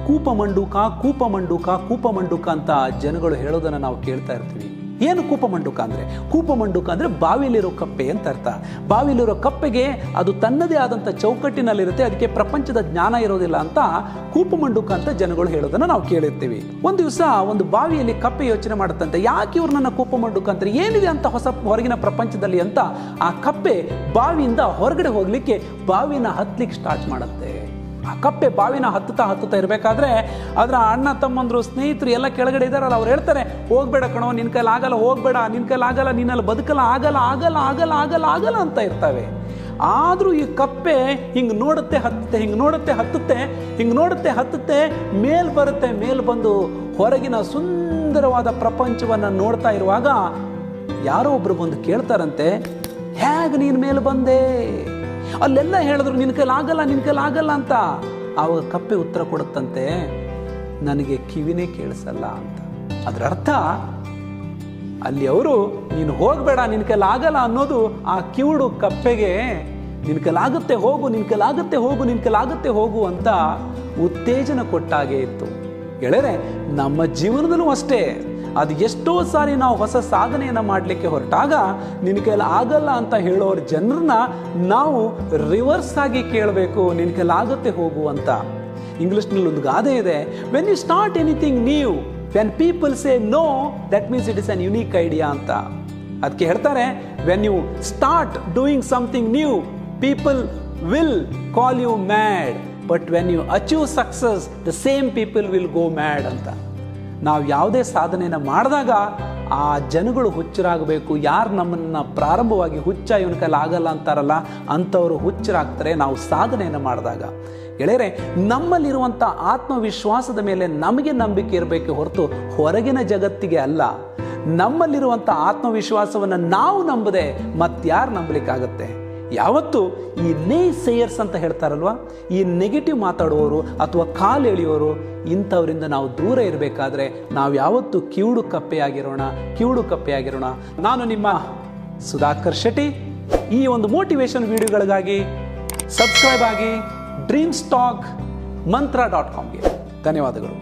ಕೂಪಮಂಡುಕ ಕೂಪಮಂಡುಕ ಕೂಪಮಂಡುಕ ಅಂತ ಜನಗಳು ಹೇಳೋದನ್ನು ನಾವು ಕೇಳ್ತಾ ಇರ್ತೀವಿ. ಏನು ಕೂಪಮಂಡುಕ ಅಂದರೆ? ಕೂಪಮಂಡುಕ ಅಂದರೆ ಬಾವಿಲಿರೋ ಕಪ್ಪೆ ಅಂತ ಅರ್ಥ. ಬಾವಿಲಿರೋ ಕಪ್ಪೆಗೆ ಅದು ತನ್ನದೇ ಆದಂಥ ಚೌಕಟ್ಟಿನಲ್ಲಿರುತ್ತೆ, ಅದಕ್ಕೆ ಪ್ರಪಂಚದ ಜ್ಞಾನ ಇರೋದಿಲ್ಲ ಅಂತ ಕೂಪಮಂಡುಕ ಅಂತ ಜನಗಳು ಹೇಳೋದನ್ನು ನಾವು ಕೇಳಿರ್ತೀವಿ. ಒಂದು ದಿವಸ ಒಂದು ಬಾವಿಯಲ್ಲಿ ಕಪ್ಪೆ ಯೋಚನೆ ಮಾಡುತ್ತಂತೆ, ಯಾಕೆ ಇವ್ರು ನನ್ನ ಕೂಪಮಂಡುಕ ಅಂತಾರೆ, ಏನಿದೆ ಅಂತ ಹೊಸ ಹೊರಗಿನ ಪ್ರಪಂಚದಲ್ಲಿ ಅಂತ ಆ ಕಪ್ಪೆ ಬಾವಿಯಿಂದ ಹೊರಗಡೆ ಹೋಗ್ಲಿಕ್ಕೆ ಬಾವಿನ ಹತ್ತಲಿಕ್ಕೆ ಸ್ಟಾರ್ಟ್ ಮಾಡುತ್ತೆ. ಆ ಕಪ್ಪೆ ಬಾವಿನ ಹತ್ತುತ್ತಾ ಇರಬೇಕಾದ್ರೆ ಅದರ ಅಣ್ಣ ತಮ್ಮಂದ್ರು ಸ್ನೇಹಿತರು ಎಲ್ಲ ಕೆಳಗಡೆ ಇದ್ದಾರಲ್ಲ, ಅವ್ರು ಹೇಳ್ತಾರೆ, ಹೋಗ್ಬೇಡ ಕಣೋ, ನಿನ್ನ ಕೈಲಿ ಆಗಲ್ಲ, ಹೋಗ್ಬೇಡ, ನಿನ್ನ ಕೈಲಿ ಆಗಲ್ಲ, ನಿನ್ನಲ್ಲಿ ಬದುಕಲ್ಲ, ಆಗಲ್ಲ ಆಗಲ್ಲ ಆಗಲ್ಲ ಆಗಲ್ಲ ಆಗಲ್ಲ ಅಂತ ಇರ್ತವೆ. ಆದರೂ ಈ ಕಪ್ಪೆ ಹಿಂಗೆ ನೋಡುತ್ತೆ ಹತ್ತುತ್ತೆ, ಹಿಂಗೆ ನೋಡುತ್ತೆ ಹತ್ತುತ್ತೆ, ಹಿಂಗೆ ನೋಡುತ್ತೆ ಹತ್ತುತ್ತೆ, ಮೇಲ್ ಬರುತ್ತೆ. ಮೇಲ್ ಬಂದು ಹೊರಗಿನ ಸುಂದರವಾದ ಪ್ರಪಂಚವನ್ನು ನೋಡ್ತಾ ಇರುವಾಗ ಯಾರೋ ಒಬ್ರು ಬಂದು ಕೇಳ್ತಾರಂತೆ, ಹೇಗೆ ನೀನು ಮೇಲೆ ಬಂದೆ? ಅಲ್ಲೆಲ್ಲ ಹೇಳಿದ್ರು ನಿನ್ನ ಕೈಲಿ ಆಗಲ್ಲ, ನಿನ್ನ ಕೈಲಿ ಆಗಲ್ಲ ಅಂತ. ಆವಾಗ ಕಪ್ಪೆ ಉತ್ತರ ಕೊಡುತ್ತಂತೆ, ನನಗೆ ಕಿವಿನೇ ಕೇಳಿಸಲ್ಲ ಅಂತ. ಅದರ ಅರ್ಥ ಅಲ್ಲಿ ಅವರು ನೀನು ಹೋಗಬೇಡ, ನಿನ್ನ ಕೈಲಿ ಆಗಲ್ಲ ಅನ್ನೋದು ಆ ಕಿವುಡು ಕಪ್ಪೆಗೆ ನಿನ್ನ ಕೈಲಿ ಆಗುತ್ತೆ ಹೋಗು, ನಿನ್ನ ಕೈಲಿ ಆಗುತ್ತೆ ಹೋಗು, ನಿನ್ನ ಕೈಲಿ ಆಗುತ್ತೆ ಹೋಗು ಅಂತ ಉತ್ತೇಜನ ಕೊಟ್ಟಾಗೆ ಇತ್ತು. ಗೆಳೆಯರೆ, ನಮ್ಮ ಜೀವನದಲ್ಲೂ ಅಷ್ಟೇ. ಅದು ಎಷ್ಟೋ ಸಾರಿ ನಾವು ಹೊಸ ಸಾಧನೆಯನ್ನು ಮಾಡಲಿಕ್ಕೆ ಹೊರಟಾಗ ನಿನ್ನ ಕೈಲಿ ಆಗಲ್ಲ ಅಂತ ಹೇಳೋರ ಜನರನ್ನ ನಾವು ರಿವರ್ಸ್ ಆಗಿ ಕೇಳಬೇಕು, ನಿನ್ನ ಕೈಲಿ ಆಗುತ್ತೆ ಹೋಗು ಅಂತ. ಇಂಗ್ಲಿಷ್ನಲ್ಲಿ ಒಂದು ಗಾದೆ ಇದೆ, when you start anything new, when people say no, that means it is an unique idea ಅಂತ. ಅದಕ್ಕೆ ಹೇಳ್ತಾರೆ, when you start doing something new, people will call you mad, but when you achieve success, the same people will go mad ಅಂತ. ನಾವು ಯಾವುದೇ ಸಾಧನೆಯನ್ನು ಮಾಡಿದಾಗ ಆ ಜನಗಳು ಹುಚ್ಚರಾಗಬೇಕು. ಯಾರು ನಮ್ಮನ್ನು ಪ್ರಾರಂಭವಾಗಿ ಹುಚ್ಚ, ಇವನ ಕೈಲಿ ಆಗಲ್ಲ ಅಂತಾರಲ್ಲ, ಅಂಥವರು ಹುಚ್ಚರಾಗ್ತಾರೆ ನಾವು ಸಾಧನೆಯನ್ನು ಮಾಡಿದಾಗ. ಗೆಳೆಯರೆ, ನಮ್ಮಲ್ಲಿರುವಂಥ ಆತ್ಮವಿಶ್ವಾಸದ ಮೇಲೆ ನಮಗೆ ನಂಬಿಕೆ ಇರಬೇಕು ಹೊರತು ಹೊರಗಿನ ಜಗತ್ತಿಗೆ ಅಲ್ಲ. ನಮ್ಮಲ್ಲಿರುವಂಥ ಆತ್ಮವಿಶ್ವಾಸವನ್ನು ನಾವು ನಂಬದೆ ಮತ್ತಾರು ನಂಬಲಿಕ್ಕಾಗತ್ತೆ? ಯಾವತ್ತು ಈ ನೇಸೇಯರ್ಸ್ ಅಂತ ಹೇಳ್ತಾರಲ್ವ, ಈ ನೆಗೆಟಿವ್ ಮಾತಾಡುವವರು ಅಥವಾ ಕಾಲು ಎಳೆಯೋರು, ಇಂಥವರಿಂದ ನಾವು ದೂರ ಇರಬೇಕಾದ್ರೆ ನಾವು ಯಾವತ್ತು ಕಿವುಡು ಕಪ್ಪೆಯಾಗಿರೋಣ. ನಾನು ನಿಮ್ಮ ಸುಧಾಕರ್ ಶೆಟ್ಟಿ. ಈ ಒಂದು ಮೋಟಿವೇಶನ್ ವಿಡಿಯೋಗಳಿಗಾಗಿ ಸಬ್ಸ್ಕ್ರೈಬ್ ಆಗಿ ಡ್ರೀಮ್ಸ್ ಟಾಕ್ ಮಂತ್ರ.comಗೆ. ಧನ್ಯವಾದಗಳು.